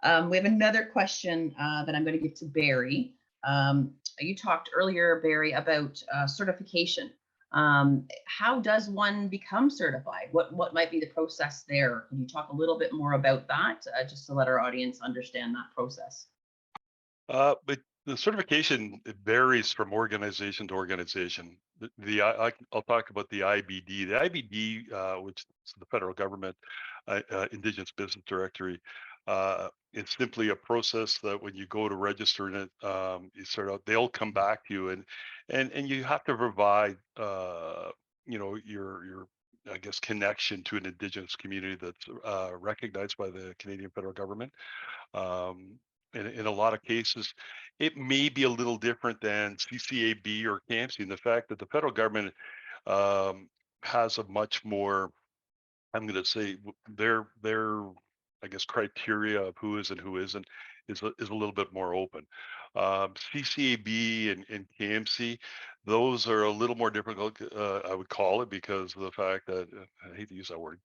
We have another question that I'm going to give to Barry. You talked earlier, Barry, about certification. How does one become certified? What might be the process there? Can you talk a little bit more about that, just to let our audience understand that process? But the certification, it varies from organization to organization. I'll talk about the IBD. The IBD, which is the federal government Indigenous Business Directory, it's simply a process that when you go to register in it, you sort of they'll come back to you and you have to provide your I guess connection to an Indigenous community that's recognized by the Canadian federal government. Um, in a lot of cases, it may be a little different than CCAB or CAMC in the fact that the federal government um, has a much more, I'm going to say, their I guess criteria of who is and who isn't is a little bit more open. CCAB and KMC, those are a little more difficult. I would call it because of the fact that I hate to use that word,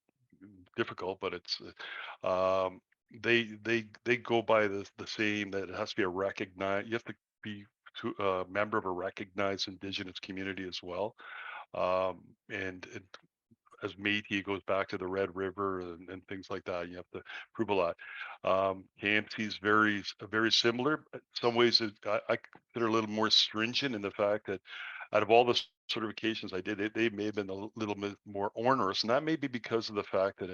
difficult, but it's they go by the same that it has to be a recognized. You have to be a member of a recognized Indigenous community as well. And as Métis, it goes back to the Red River and things like that. You have to prove a lot. KMC is very similar. In some ways, I consider a little more stringent in the fact that out of all the certifications I did, they may have been a little bit more onerous, and that may be because of the fact that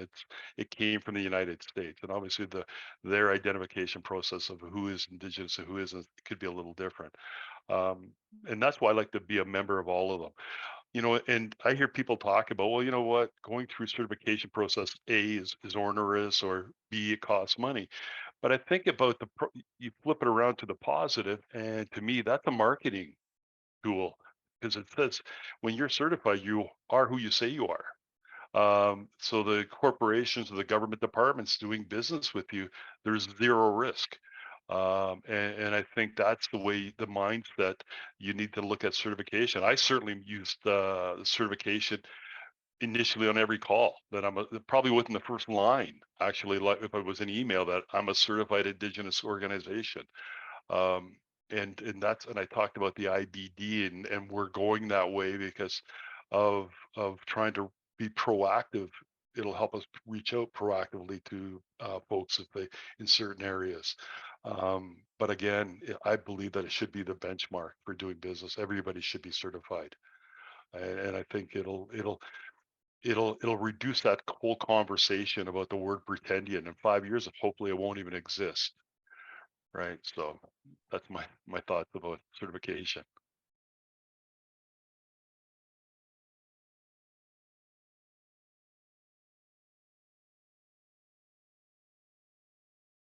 it came from the United States, and obviously their identification process of who is Indigenous and who isn't could be a little different. Um, and that's why I like to be a member of all of them. And I hear people talk about, well, you know what, going through certification process A is onerous or B, it costs money. But I think about you flip it around to the positive, and to me, that's a marketing tool because it says when you're certified, you are who you say you are. So the corporations or the government departments doing business with you, there's zero risk. And I think that's the mindset you need to look at certification. I certainly used the certification initially on every call that probably within the first line, actually, like if it was an email that I'm a certified Indigenous organization. Um, and I talked about the IBD and we're going that way because of trying to be proactive. It'll help us reach out proactively to folks if they in certain areas. But again, I believe that it should be the benchmark for doing business. Everybody should be certified, and I think it'll reduce that whole conversation about the word pretendian. In 5 years, hopefully, it won't even exist. Right. So that's my thoughts about certification.